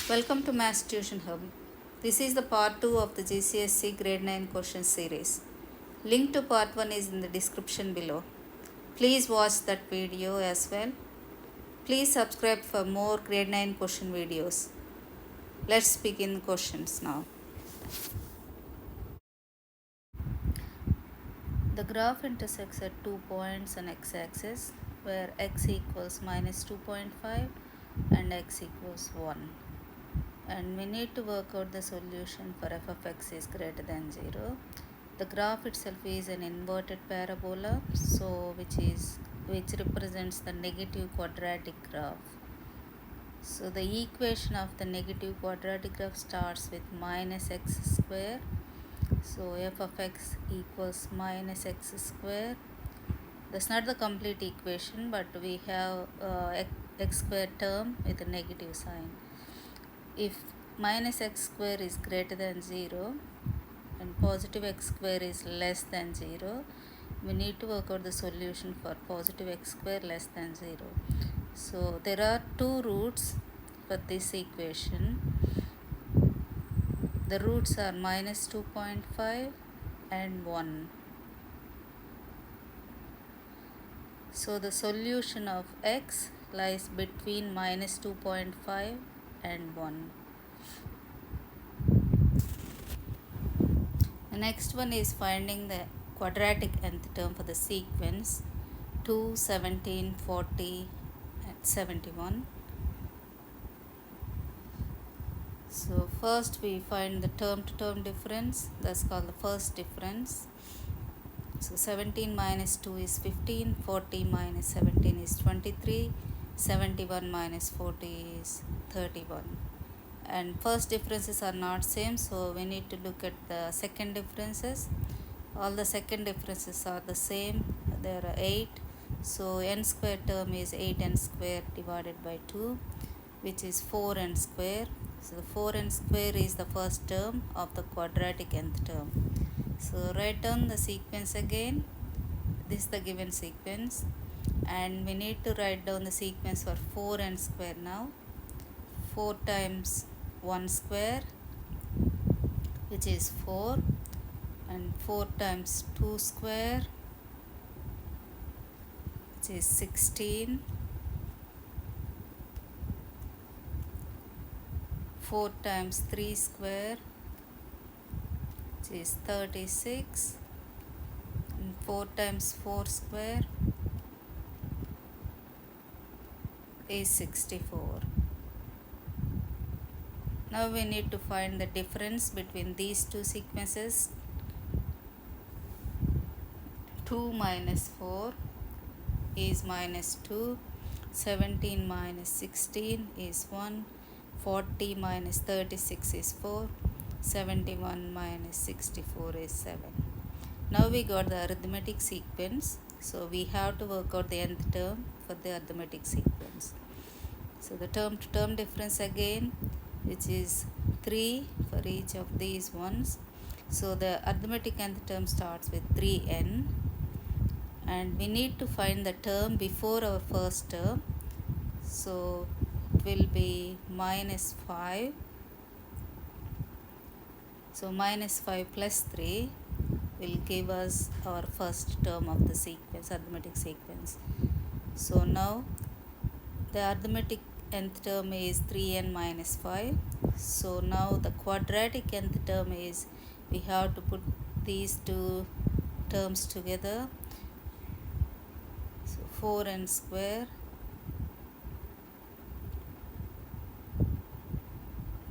Welcome to Maths Tuition Hub. This is the part 2 of the GCSE Grade 9 question series. Link to part 1 is in the description below. Please watch that video as well. Please subscribe for more Grade 9 question videos. Let's begin the questions now. The graph intersects at 2 points on x-axis where x equals minus 2.5 and x equals 1. And we need to work out the solution for f of x is greater than 0. The graph itself is an inverted parabola, which represents the negative quadratic graph. So the equation of the negative quadratic graph starts with minus x square. So f of x equals minus x square. That's not the complete equation, but we have x square term with a negative sign. If minus x square is greater than 0 and positive x square is less than 0, we need to work out the solution for positive x square less than 0. So there are two roots for this equation. The roots are minus 2.5 and 1. So the solution of x lies between minus 2.5 and 1. The next one is finding the quadratic nth term for the sequence 2, 17, 40 and 71. So first we find the term to term difference, that's called the first difference. So 17 minus 2 is 15, 40 minus 17 is 23, 71 minus 40 is 31. And first differences are not same, so we need to look at the second differences. All the second differences are the same. There are 8, so n square term is 8n square divided by 2, which is 4n square. So the 4n square is the first term of the quadratic nth term. So write down the sequence again. This is the given sequence, and we need to write down the sequence for 4n square now. 4 times 1 square, which is 4, and 4 times 2 square, which is 16, 4 times 3 square, which is 36, and 4 times 4 square is 64. Now we need to find the difference between these two sequences. 2 minus 4 is minus 2, 17 minus 16 is 1, 40 minus 36 is 4, 71 minus 64 is 7. Now we got the arithmetic sequence, so we have to work out the nth term for the arithmetic sequence. So the term to term difference again, which is 3 for each of these ones. So the arithmetic nth term starts with 3n, and we need to find the term before our first term. So it will be minus 5. So minus 5 plus 3 will give us our first term of the sequence, arithmetic sequence. So now the arithmetic nth term is 3n minus 5. So now the quadratic nth term is, we have to put these two terms together. So 4n square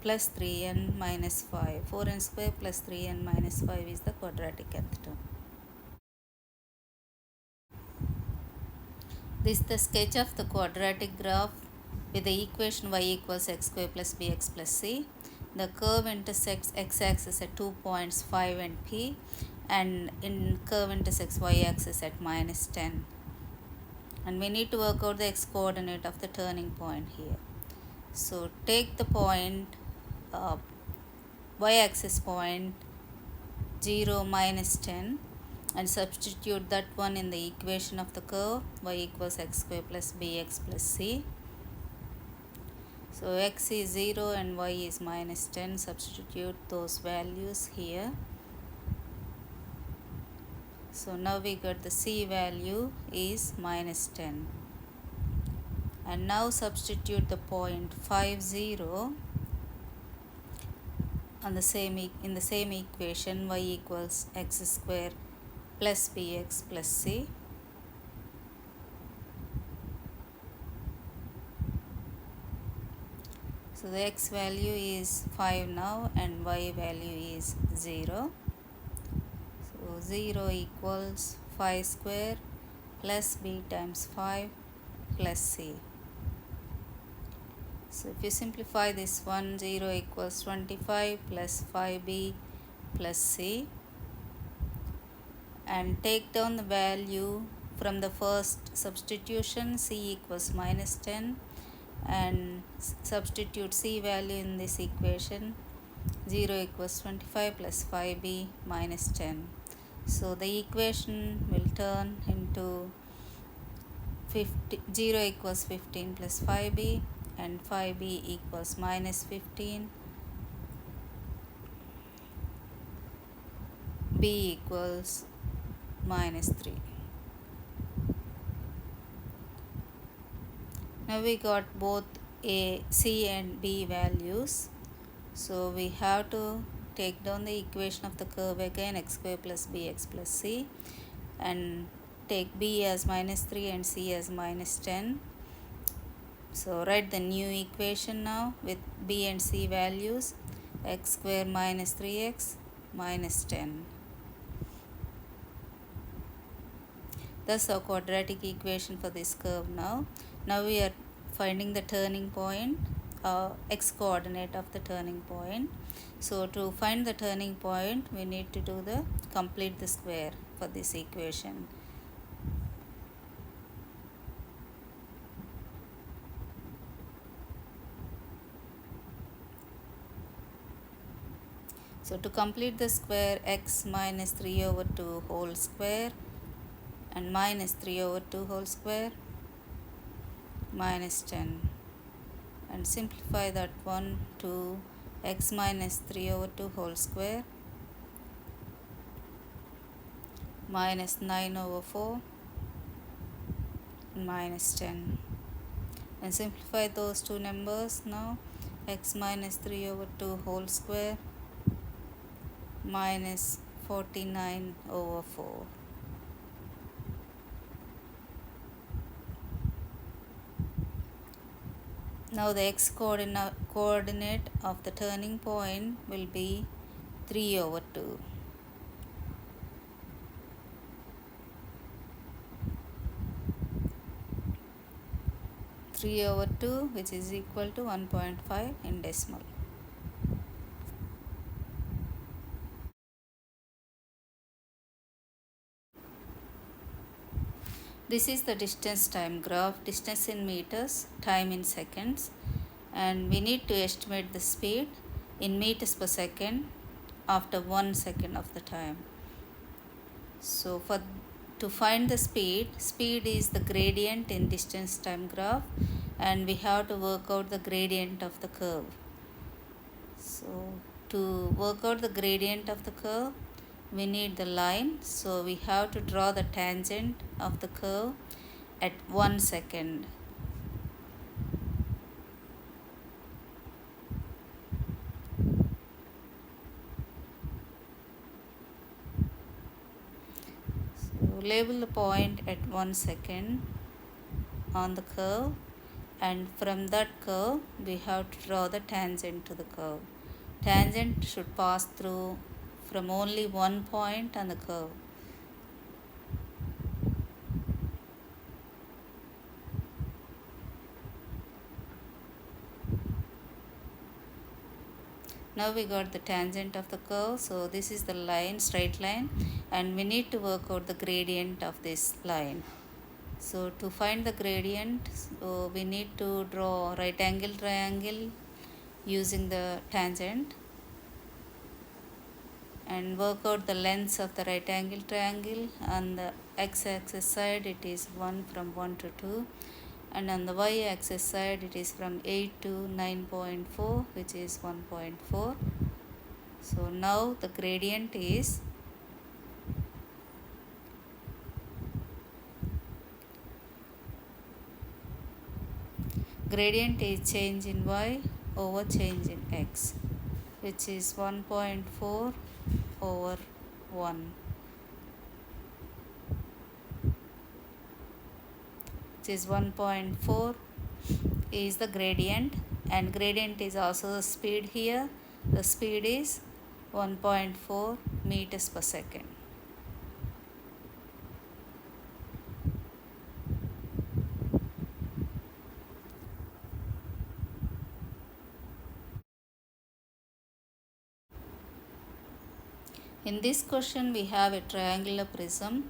plus 3n minus 5. 4n square plus 3n minus 5 is the quadratic nth term. This is the sketch of the quadratic graph with the equation y equals x square plus bx plus c. The curve intersects x-axis at 2 points 5 and p, and in curve intersects y-axis at minus 10. And we need to work out the x-coordinate of the turning point here. So take the point, y-axis point 0 minus 10, and substitute that one in the equation of the curve y equals x square plus bx plus c. So x is 0 and y is minus 10. Substitute those values here. So now we got the c value is minus 10. And now substitute the point 50 on the in the same equation, y equals x square plus bx plus c. So the x value is 5 now and y value is 0. So 0 equals 5 square plus b times 5 plus c. So if you simplify this one, 0 equals 25 plus 5b plus c, and take down the value from the first substitution, c equals minus 10, and substitute c value in this equation, 0 equals 25 plus 5b minus 10. So the equation will turn into 0 equals 15 plus 5b and 5b equals minus 15, b equals minus 3. Now we got both c and b values. So we have to take down the equation of the curve again, x square plus bx plus c, and take b as minus 3 and c as minus 10. So write the new equation now with b and c values, x square minus 3x minus 10. Thus our quadratic equation for this curve now. Now we are finding the turning point, x coordinate of the turning point. So to find the turning point, we need to do the complete the square for this equation. So to complete the square, x minus 3 over 2 whole square and minus 3 over 2 whole square minus 10, and simplify that one to x minus 3 over 2 whole square minus 9 over 4 minus 10, and simplify those two numbers now, x minus 3 over 2 whole square minus 49 over 4. Now the x coordinate of the turning point will be 3 over 2. Over 2, which is equal to 1.5 in decimal. This is the distance time graph, distance in meters, time in seconds, and we need to estimate the speed in meters per second after 1 second of the time. So to find the speed is the gradient in distance time graph, and we have to work out the gradient of the curve. So to work out the gradient of the curve, we need the line. So we have to draw the tangent of the curve at 1 second. So label the point at 1 second on the curve, and from that curve we have to draw the tangent to the curve. Tangent should pass through from only one point on the curve. Now we got the tangent of the curve. So this is the line, straight line, and we need to work out the gradient of this line. So to find the gradient, so we need to draw right angle triangle using the tangent and work out the lengths of the right angle triangle. On the x-axis side it is 1 from 1 to 2, and on the y-axis side it is from 8 to 9.4, which is 1.4. So now the gradient is change in y over change in x, which is 1.4 over 1, which is 1.4 is the gradient, and gradient is also the speed here. The speed is 1.4 meters per second. In this question we have a triangular prism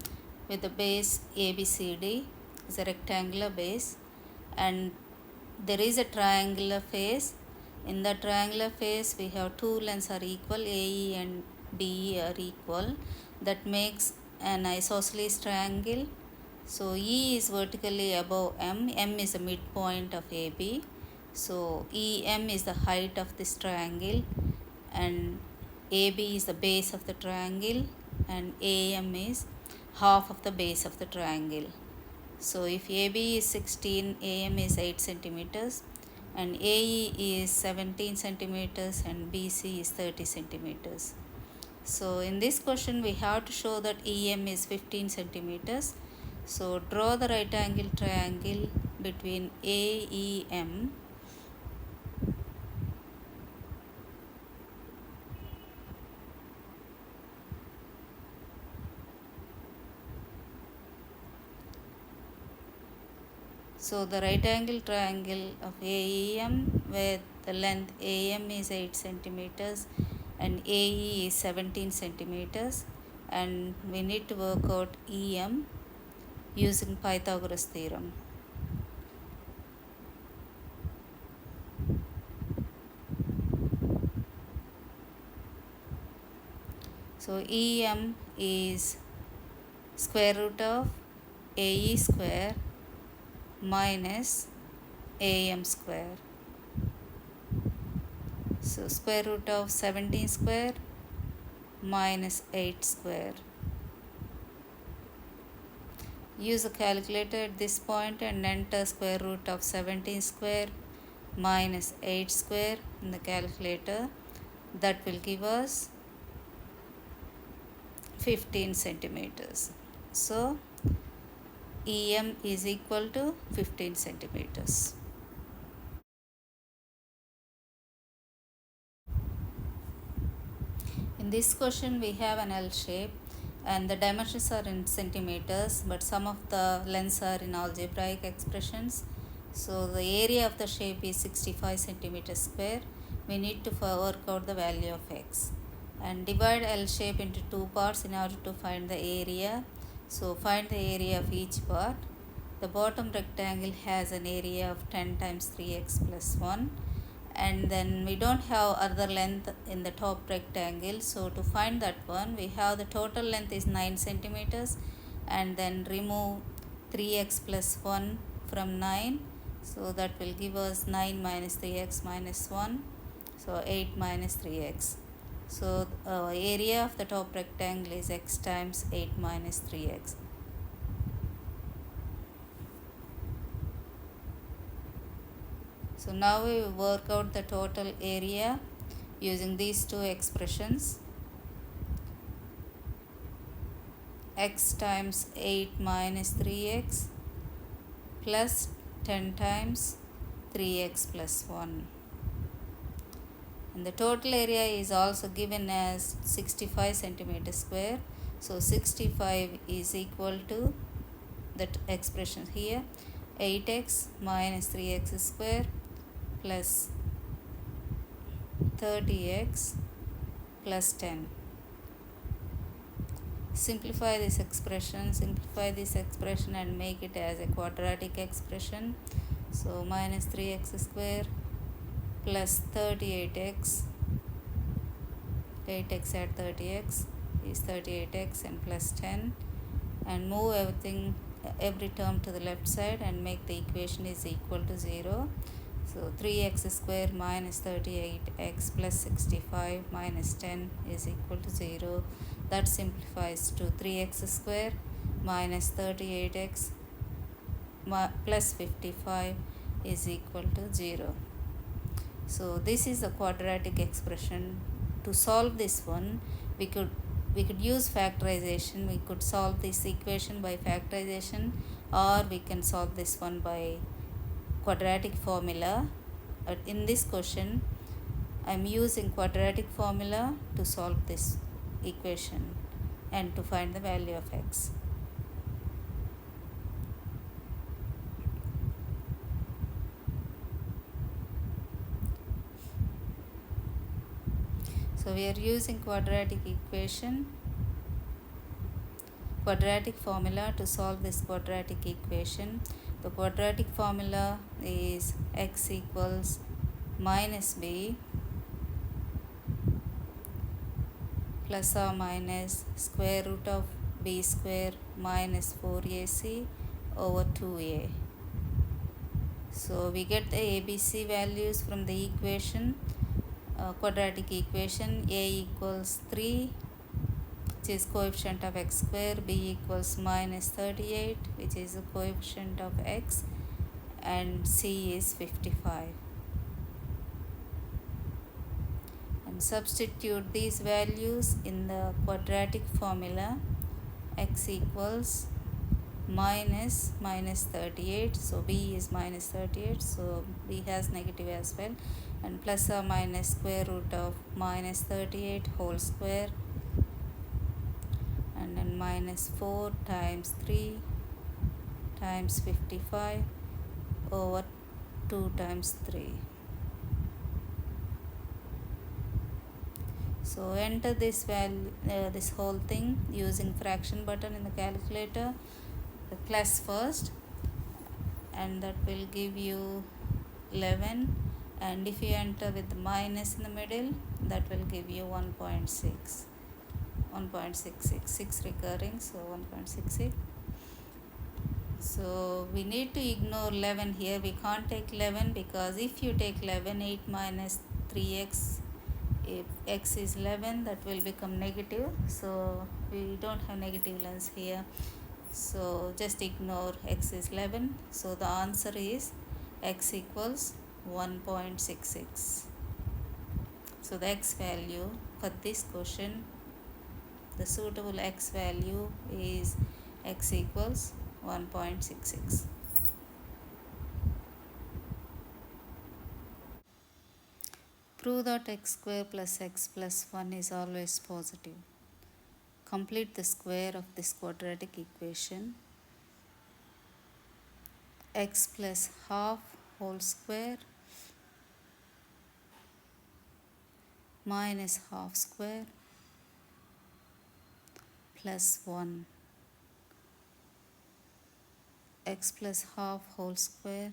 with the base ABCD is a rectangular base, and there is a triangular face. In the triangular face we have two lengths are equal, AE and BE are equal. That makes an isosceles triangle. So E is vertically above M. M is the midpoint of AB. So EM is the height of this triangle, and AB is the base of the triangle, and AM is half of the base of the triangle. So if AB is 16, AM is 8 centimeters, and AE is 17 centimeters, and BC is 30 centimeters. So in this question we have to show that EM is 15 centimeters. So draw the right angle triangle between AEM So the right angle triangle of AEM, where the length AM is 8 centimeters and AE is 17 centimeters, and we need to work out EM using Pythagoras theorem. So EM is square root of AE square minus AM square. So square root of 17 square minus 8 square. Use a calculator at this point and enter square root of 17 square minus 8 square in the calculator. That will give us 15 centimeters. So EM is equal to 15 centimeters. In this question we have an L shape and the dimensions are in centimeters, but some of the lengths are in algebraic expressions. So the area of the shape is 65 centimeters square. We need to work out the value of x and divide L shape into two parts in order to find the area. So find the area of each part. The bottom rectangle has an area of 10 times 3x plus 1, and then we don't have other length in the top rectangle. So to find that one, we have the total length is 9 centimeters, and then remove 3x plus 1 from 9. So that will give us 9 minus 3x minus 1. So 8 minus 3x. So area of the top rectangle is x times 8 minus 3x. So now we will work out the total area using these two expressions. X times 8 minus 3x plus 10 times 3x plus 1. And the total area is also given as 65 centimeters square. So 65 is equal to that expression here, 8x minus 3x square plus 30x plus 10. Simplify this expression and make it as a quadratic expression. So minus 3x square plus 38x, 8x add 30x is 38x and plus 10, and move everything every term to the left side and make the equation is equal to 0. So 3x square minus 38x plus 65 minus 10 is equal to 0. That simplifies to 3x square minus 38x plus 55 is equal to 0. So this is a quadratic expression. To solve this one, we could use factorization. We could solve this equation by factorization, or we can solve this one by quadratic formula. But in this question, I am using quadratic formula to solve this equation and to find the value of x. So we are using quadratic formula to solve this quadratic equation. The quadratic formula is x equals minus b plus or minus square root of b square minus 4ac over 2a. So we get the ABC values from the equation, quadratic equation. A equals 3, which is coefficient of x square, b equals minus 38, which is the coefficient of x, and c is 55. And substitute these values in the quadratic formula. X equals minus 38, so b is minus 38, so b has negative as well, and plus or minus square root of minus 38 whole square, and then minus 4 times 3 times 55 over 2 times 3. So enter this value, this whole thing using fraction button in the calculator, the plus first, and that will give you 11, and if you enter with the minus in the middle, that will give you 1.66, 6 recurring, so 1.66. So we need to ignore 11 here. We can't take 11 because if you take 11, 8 minus 3x, if x is 11, that will become negative. So we don't have negative lens here. So just ignore x is 11. So the answer is x equals 1.66. So the x value for this question, the suitable x value is x equals 1.66. Prove that x square plus x plus 1 is always positive. Complete the square of this quadratic equation. X plus half whole square minus half square plus 1. X plus half whole square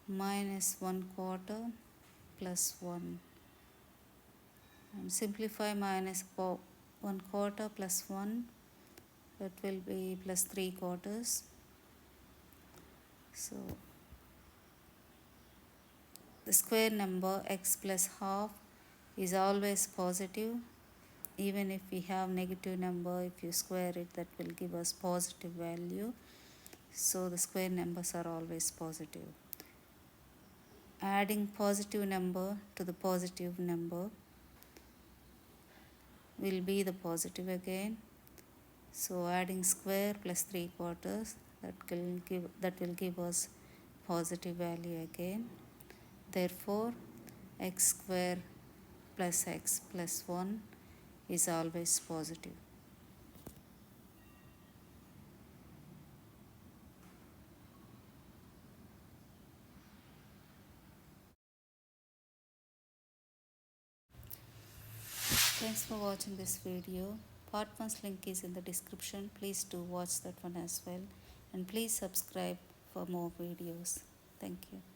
minus 1 quarter plus 1. And simplify minus 1 quarter plus 1, that will be plus 3 quarters. So the square number x plus half is always positive. Even if we have negative number, if you square it, that will give us positive value. So the square numbers are always positive. Adding positive number to the positive number will be the positive again. So adding square plus 3 quarters, that will give us positive value again. Therefore x square plus x plus 1 is always positive. Thanks for watching this video. Part 1's link is in the description. Please do watch that one as well, and please subscribe for more videos. Thank you.